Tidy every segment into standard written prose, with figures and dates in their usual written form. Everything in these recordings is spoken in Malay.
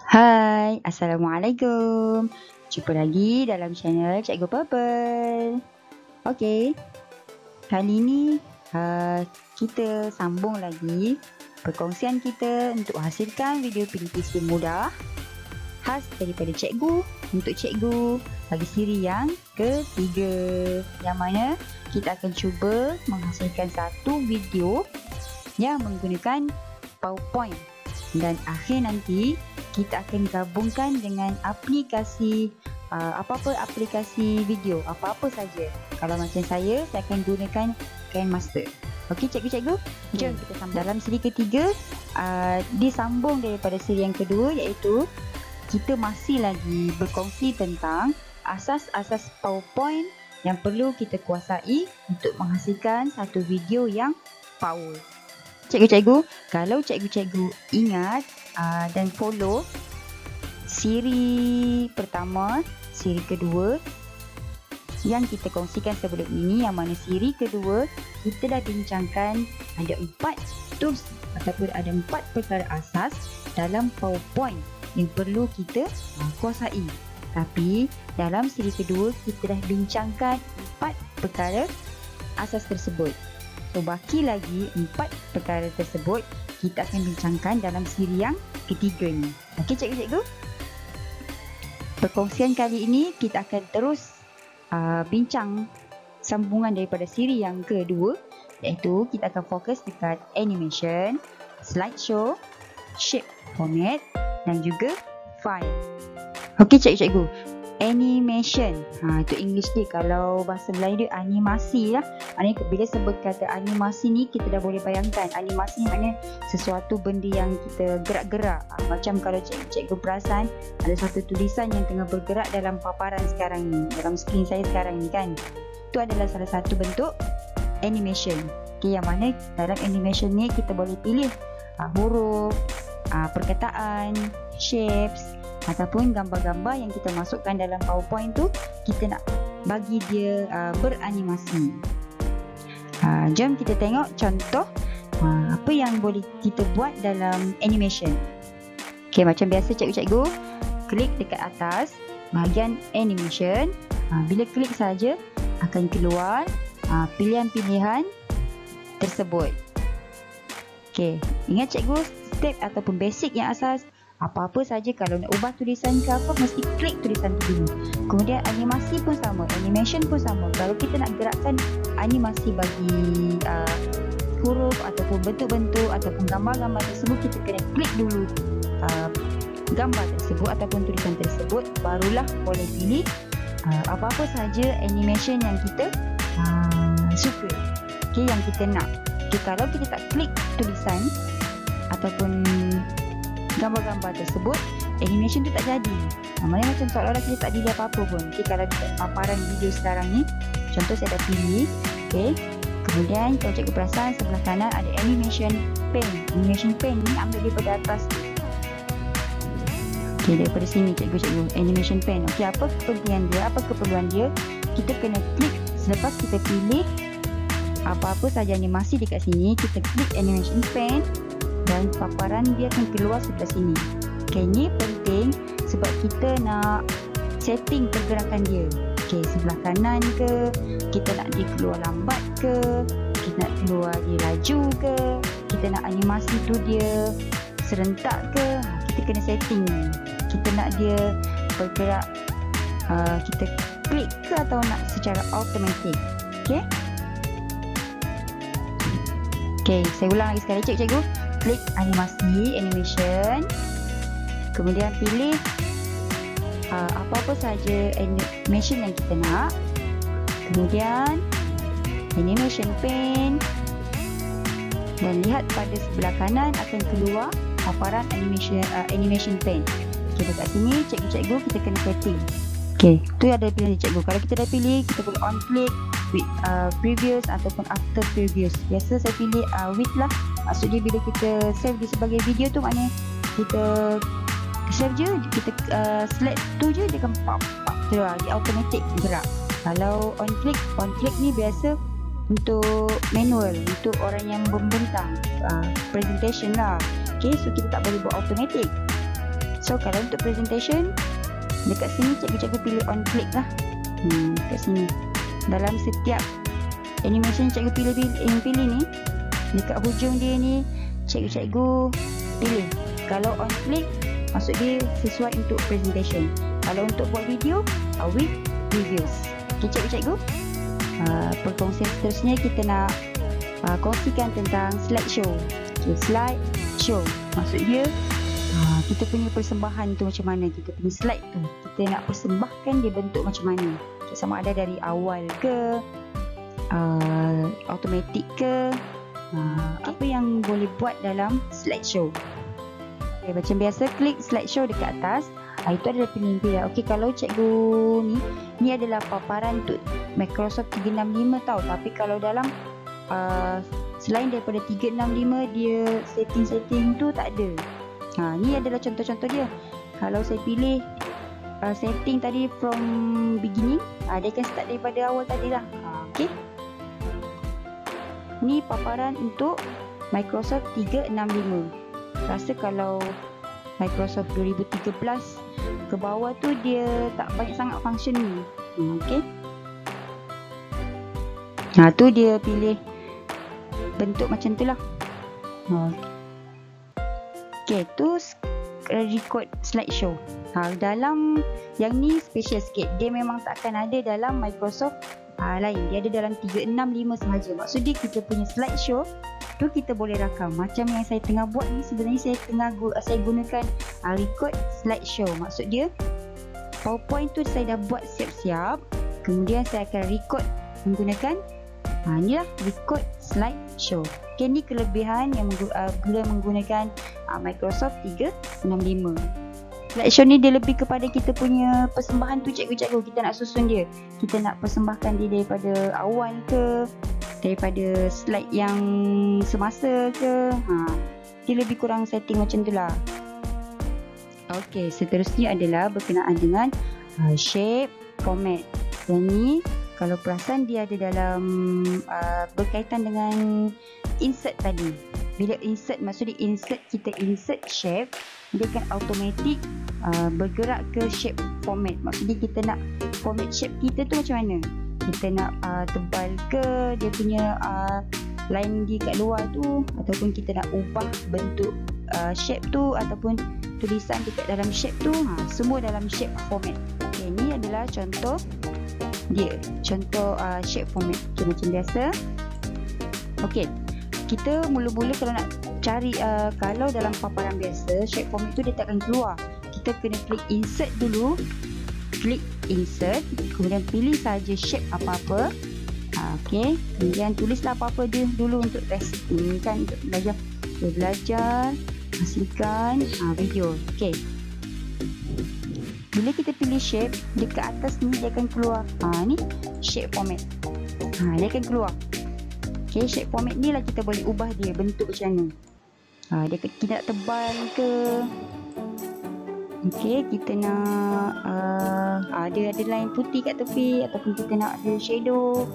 Hai, Assalamualaikum. Jumpa lagi dalam channel Cikgu Purple. Okey, kali ni kita sambung lagi perkongsian kita untuk hasilkan video PDPC mudah khas daripada cikgu untuk cikgu bagi siri yang ketiga, yang mana kita akan cuba menghasilkan satu video yang menggunakan PowerPoint, dan akhir nanti kita akan gabungkan dengan aplikasi apa-apa aplikasi video, apa-apa saja. Kalau macam saya akan gunakan KineMaster. Okey cikgu-cikgu, jom kita sambung. Dalam siri ketiga disambung daripada siri yang kedua, iaitu kita masih lagi berkongsi tentang asas-asas PowerPoint yang perlu kita kuasai untuk menghasilkan satu video yang power. Cikgu-cikgu, kalau cikgu-cikgu ingat dan follow siri pertama, siri kedua yang kita kongsikan sebelum ini, yang mana siri kedua kita dah bincangkan ada 4 tools ataupun ada 4 perkara asas dalam PowerPoint yang perlu kita kuasai. Tapi dalam siri kedua kita dah bincangkan 4 perkara asas tersebut. So baki lagi 4 perkara tersebut kita akan bincangkan dalam siri yang ketiga ni. Okey cikgu-cikgu? Perkongsian kali ini kita akan terus bincang sambungan daripada siri yang kedua, iaitu kita akan fokus dekat animation, slideshow, shape format dan juga file. Okey cikgu-cikgu, animation, itu English dia. Kalau bahasa Melayu dia animasi lah. Maknanya bila sebut kata animasi ni, kita dah boleh bayangkan animasi ni maknanya sesuatu benda yang kita gerak-gerak. Macam kalau cikgu perasan ada satu tulisan yang tengah bergerak dalam paparan sekarang ni, dalam skrin saya sekarang ni kan, itu adalah salah satu bentuk animation. Okay, yang mana dalam animation ni kita boleh pilih huruf, perkataan, shapes ataupun gambar-gambar yang kita masukkan dalam PowerPoint tu, kita nak bagi dia beranimasi. Jom kita tengok contoh apa yang boleh kita buat dalam animation. Okay, macam biasa cikgu-cikgu, klik dekat atas bahagian animation. Bila klik saja akan keluar pilihan-pilihan tersebut. Okay, ingat cikgu, step ataupun basic yang asas, apa-apa saja kalau nak ubah tulisan ke apa, mesti klik tulisan tu dulu. Kemudian animasi pun sama, animation pun sama. Kalau kita nak gerakkan animasi bagi huruf ataupun bentuk-bentuk ataupun gambar-gambar tersebut, kita kena klik dulu gambar tersebut ataupun tulisan tersebut, barulah boleh pilih apa-apa saja animation yang kita suka, okay, yang kita nak. Okay, kalau kita tak klik tulisan ataupun gambar-gambar tersebut, animation tu tak jadi. Namanya macam seolah-olah kita tak pilih apa-apa pun. Okay, kalau dekat paparan video sekarang ni, contoh saya dah pilih. Okay, kemudian kalau cikgu perasan sebelah kanan ada animation pen. Animation pen ni ambil daripada atas. Okay, daripada sini cikgu animation pen. Okay, apa kepentingan dia, apa keperluan dia? Kita kena klik selepas kita pilih apa-apa saja animasi dekat sini, kita klik animation pen dan paparan dia akan keluar sebelah sini. Okay, ini penting sebab kita nak setting pergerakan dia. Okay, sebelah kanan ke, kita nak dia keluar lambat ke, kita nak keluar dia laju ke, kita nak animasi tu dia serentak ke, kita kena setting. Kita nak dia bergerak kita klik ke atau nak secara automatik. Okay, okay, saya ulang lagi sekali cikgu. Klik animasi, animation, kemudian pilih apa-apa saja animation yang kita nak, kemudian animation pen, dan lihat pada sebelah kanan akan keluar paparan animation pen. Okay, dekat sini cikgu kita kena setting. Okay, tu ada pilihan cikgu. Kalau kita dah pilih, kita boleh on click with previous ataupun after previous. Biasa saya pilih with lah. Maksudnya bila kita save dia sebagai video tu, maknanya kita save je, kita select tu je, dia akan pop keluar, dia automatic gerak. Kalau on click ni biasa untuk manual, untuk orang yang membentang presentation lah. Okay, so kita tak boleh buat automatic. So kalau untuk presentation, dekat sini cikgu-cikgu pilih on click lah. Dekat sini. Dalam setiap animation cikgu pilih ni, dekat hujung dia ni cikgu-cikgu pilih. Kalau on click, maksud dia sesuai untuk presentation. Kalau untuk buat video, with reviews. Okay cikgu-cikgu, perkongsian seterusnya kita nak kongsikan tentang slideshow. Okay, slideshow maksud dia kita punya persembahan tu macam mana, kita punya slide tu kita nak persembahkan dia bentuk macam mana. Okay, sama ada dari awal ke automatic ke, apa yang boleh buat dalam slideshow. Okay, macam biasa klik slideshow dekat atas. Itu adalah pilihan. Okey, kalau cikgu ni adalah paparan untuk Microsoft 365 tau. Tapi kalau dalam selain daripada 365 dia setting-setting tu tak ada. Ni adalah contoh-contoh dia. Kalau saya pilih setting tadi from beginning, dia akan start daripada awal tadi lah. Okey. Ni paparan untuk Microsoft 365. Rasa kalau Microsoft 2013 ke bawah tu dia tak banyak sangat function ni. Okey. Tu dia pilih bentuk macam tu lah. Okey, tu record slideshow. Dalam yang ni special sikit. Dia memang tak akan ada dalam Microsoft lain. Dia ada dalam 365 sahaja. Maksud dia kita punya slideshow tu kita boleh rakam. Macam yang saya tengah buat ni, sebenarnya saya gunakan record slideshow. Maksud dia PowerPoint tu saya dah buat siap-siap, kemudian saya akan record menggunakan inilah record slideshow. Okay, ni kelebihan yang bila menggunakan Microsoft 365. Slideshow ni dia lebih kepada kita punya persembahan tu cikgu-cikgu. Kita nak susun dia, kita nak persembahkan dia daripada awal ke, daripada slide yang semasa ke, dia lebih kurang setting macam tu lah. Okey, seterusnya adalah berkenaan dengan shape format. Yang ni kalau perasan dia ada dalam berkaitan dengan insert tadi. Bila insert, maksud dia insert, kita insert shape, dia akan automatic bergerak ke shape format. Maksud dia kita nak format shape kita tu macam mana, kita nak tebal ke dia punya line dia kat luar tu, ataupun kita nak ubah bentuk shape tu, ataupun tulisan dekat dalam shape tu, semua dalam shape format. Okay, ni adalah contoh dia, contoh shape format. Okay, macam biasa. Okay, kita mula-mula kalau nak cari kalau dalam paparan biasa shape format tu dia tak akan keluar. Kita kena klik insert dulu, klik insert, kemudian pilih saja shape apa-apa. Okey, kemudian tulislah apa-apa dia dulu untuk testing kan, untuk belajar hasilkan video. Okey, bila kita pilih shape, dekat atas ni dia akan keluar ni shape format. Dia akan keluar. Okey, shape format ni lah kita boleh ubah dia bentuk macam mana. Kita nak tebal ke, okey, kita nak ada line putih kat tepi, ataupun kita nak ada shadow,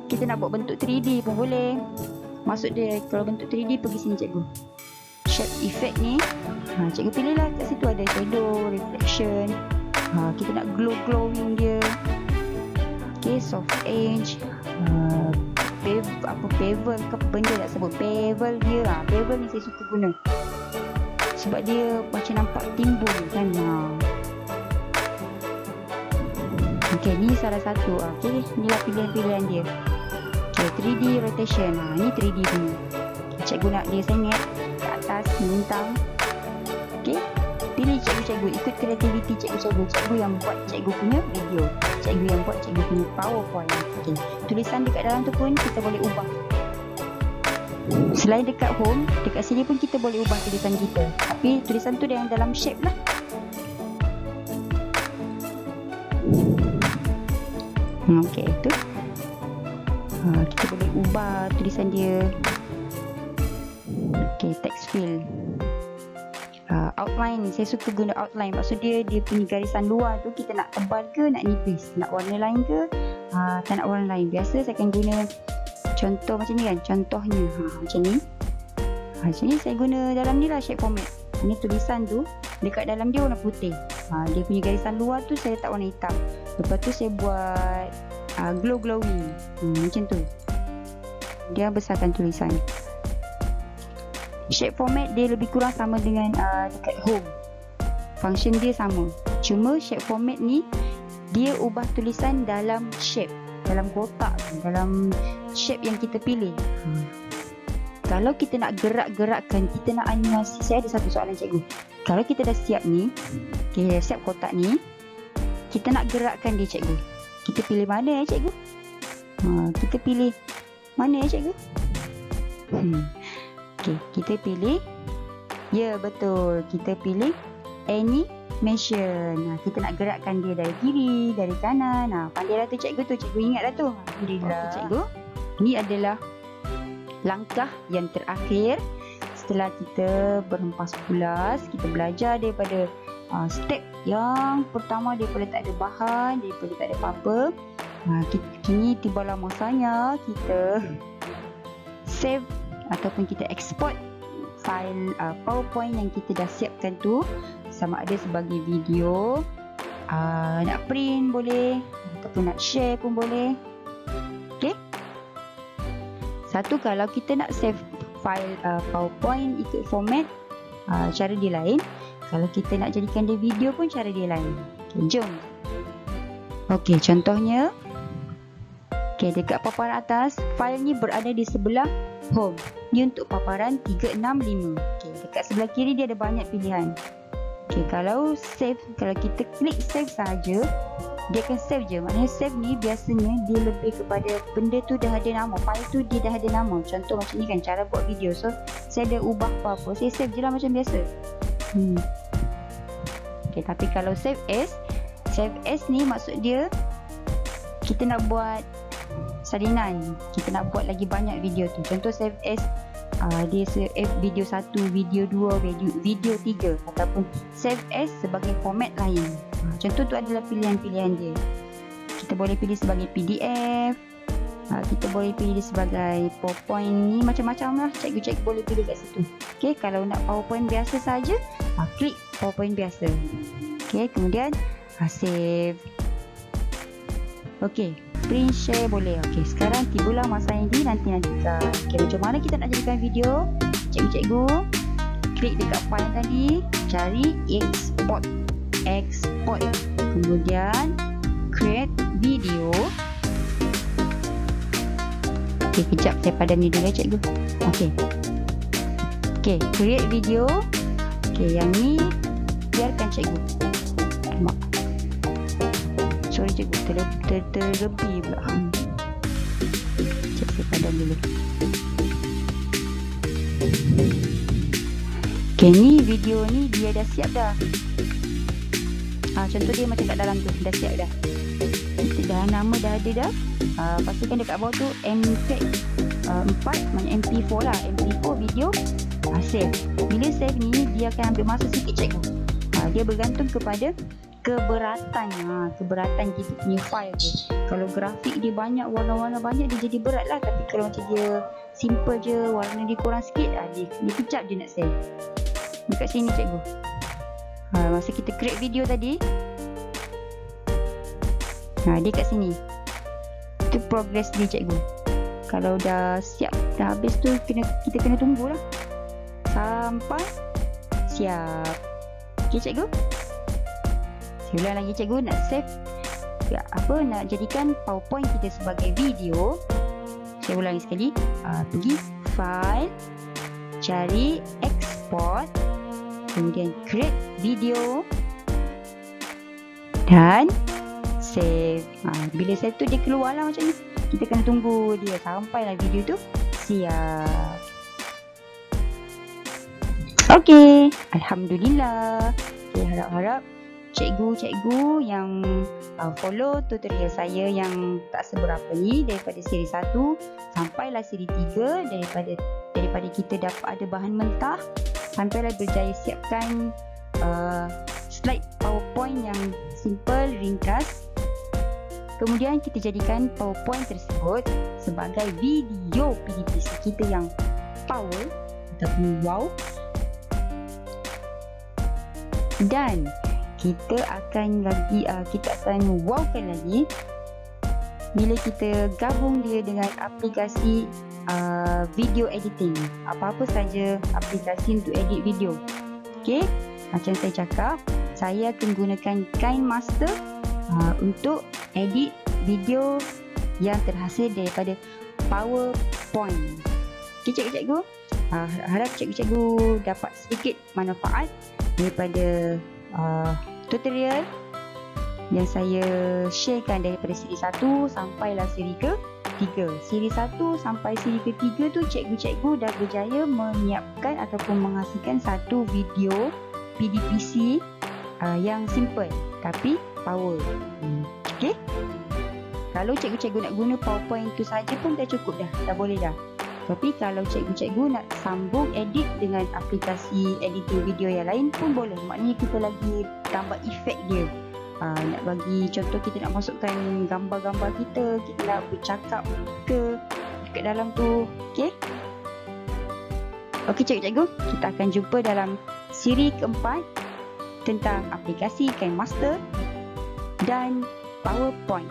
kita nak buat bentuk 3D pun boleh. Maksud dia kalau bentuk 3D, pergi sini cikgu, shape effect ni, cikgu pilih lah kat situ ada shadow, reflection, kita nak glowing dia. Okey, soft edge, bevel ke benda nak sebut, bevel dia. Bevel ni saya suka guna sebab dia macam nampak timbul kan. Okey, ni salah satu. Okey, inilah pilihan-pilihan dia. Okey, 3D rotation. Ni 3D punya. Cikgu nak dia sengit ke atas, melintang. Okey, pilih cikgu-cikgu, ikut kreativiti cikgu-cikgu. Cikgu yang buat cikgu punya video, cikgu yang buat cikgu punya PowerPoint. Okey, tulisan dekat dalam tu pun kita boleh ubah. Selain dekat home, dekat sini pun kita boleh ubah tulisan kita, tapi tulisan tu yang dalam shape lah. Okey, tu kita boleh ubah tulisan dia. Okey, text fill, outline. Saya suka guna outline. Maksud dia punya garisan luar tu kita nak tebal ke nak nipis, nak warna lain ke, tak nak warna lain. Biasa saya akan guna contoh macam ni kan, contohnya macam ni. Macam ni saya guna dalam ni lah shape format. Ini tulisan tu dekat dalam dia warna putih. Dia punya garisan luar tu saya letak warna hitam. Lepas tu saya buat glowing. Macam tu. Dia besarkan tulisan. Shape format dia lebih kurang sama dengan dekat home. Function dia sama. Cuma shape format ni dia ubah tulisan dalam shape, dalam kotak, dalam shape yang kita pilih. Kalau kita nak gerak-gerakkan, kita nak animasi. Saya ada satu soalan cikgu. Kalau kita dah siap ni, kita dah siap kotak ni, kita nak gerakkan dia cikgu. Kita pilih mana ya cikgu? Kita pilih mana ya cikgu? Okay, kita pilih. Ya betul, kita pilih animation. Kita nak gerakkan dia dari kiri, dari kanan. Pandai dah tu cikgu tu. Cikgu ingat dah tu. Alhamdulillah. Okay, cikgu. Ini adalah langkah yang terakhir setelah kita berhempas pulas. Kita belajar daripada step yang pertama, daripada tak ada bahan, daripada tak ada apa-apa. Kini tibalah masanya kita save ataupun kita export file PowerPoint yang kita dah siapkan tu, sama ada sebagai video, nak print boleh, ataupun nak share pun boleh. Okay. Satu, kalau kita nak save file PowerPoint ikut format, cara dia lain. Kalau kita nak jadikan dia video pun cara dia lain. Okay, jom. Okay, contohnya. Okay, dekat paparan atas, file ni berada di sebelah home. Ni untuk paparan 365. Okay, dekat sebelah kiri dia ada banyak pilihan. Okay, kalau save, kalau kita klik save saja, dia akan save je. Maknanya save ni biasanya dia lebih kepada benda tu dah ada nama, file tu dia dah ada nama. Contoh macam ni kan, cara buat video. So saya ada ubah apa-apa, saya save je lah macam biasa. Okay, tapi kalau save as ni maksud dia kita nak buat salinan, kita nak buat lagi banyak video tu. Contoh save as, dia save video 1, video 2, video 3, ataupun save as sebagai format lain. Contoh tu adalah pilihan-pilihan dia. Kita boleh pilih sebagai PDF, kita boleh pilih sebagai PowerPoint, ni macam-macam lah. Cikgu-cikgu boleh pilih kat situ. Okay, kalau nak PowerPoint biasa saja, klik PowerPoint biasa. Okay, kemudian save. Okay, print share boleh. Okay, sekarang tibalah masa yang dinanti-nantikan. Okay, macam mana kita nak jadikan video? Cikgu-cikgu klik dekat file tadi, cari export, kemudian create video. Okay, kejap saya padam ni dulu cikgu. Okay, create video. Okay, yang ni biarkan cikgu. Sorry cikgu, terlebih pula. Sekejap saya padam dulu. Okay, ni video ni dia dah siap dah. Contoh dia macam kat dalam tu, dah siap dah. Kita dah nama dah ada dah. Pastikan dekat bawah tu MPEG 4, maknanya MP4 lah. MP4 video, save. Bila save ni dia akan ambil masa sikit cikgu. Dia bergantung kepada keberatan kita punya file tu. Kalau grafik dia banyak, warna-warna banyak, dia jadi berat lah. Tapi kalau macam dia simple je, warna dia kurang sikit, dia kejap je nak save. Dekat sini cikgu. Masa kita create video tadi, dia kat sini. Itu progress dia cikgu. Kalau dah siap, dah habis tu, kita kena tunggulah sampai siap. Okay cikgu. Saya ulang lagi cikgu, nak save nak jadikan PowerPoint kita sebagai video. Saya ulangi sekali. Pergi file, cari export, kemudian create video dan save. Bila save tu dia keluar lah macam ni. Kita kena tunggu dia sampailah video tu siap. Okay, alhamdulillah. Saya harap-harap cikgu-cikgu yang follow tutorial saya yang tak seberapa ni, daripada siri 1 sampailah siri 3, daripada kita dapat ada bahan mentah sampailah berjaya siapkan slide PowerPoint yang simple, ringkas. Kemudian kita jadikan PowerPoint tersebut sebagai video PDPC kita yang power ataupun wow. Dan kita akan wowkan lagi bila kita gabung dia dengan aplikasi video editing. Apa-apa saja aplikasi untuk edit video. Okey, macam saya cakap, saya akan gunakan KineMaster untuk edit video yang terhasil daripada PowerPoint. Okey cikgu-cikgu, harap cikgu-cikgu dapat sedikit manfaat daripada tutorial yang saya sharekan daripada siri 1 sampailah siri ke-3. Siri 1 sampai siri ke-3 tu cikgu-cikgu dah berjaya menyiapkan ataupun menghasilkan satu video PDPC yang simple tapi power. Okey. Kalau cikgu-cikgu nak guna PowerPoint tu saja pun dah cukup dah boleh dah. Tapi kalau cikgu-cikgu nak sambung edit dengan aplikasi editing video yang lain pun boleh. Maknanya kita lagi tambah efek dia. Nak bagi contoh, kita nak masukkan gambar-gambar kita nak bercakap ke dekat dalam tu. Okey? Okey cikgu-cikgu, kita akan jumpa dalam siri keempat tentang aplikasi KineMaster dan PowerPoint.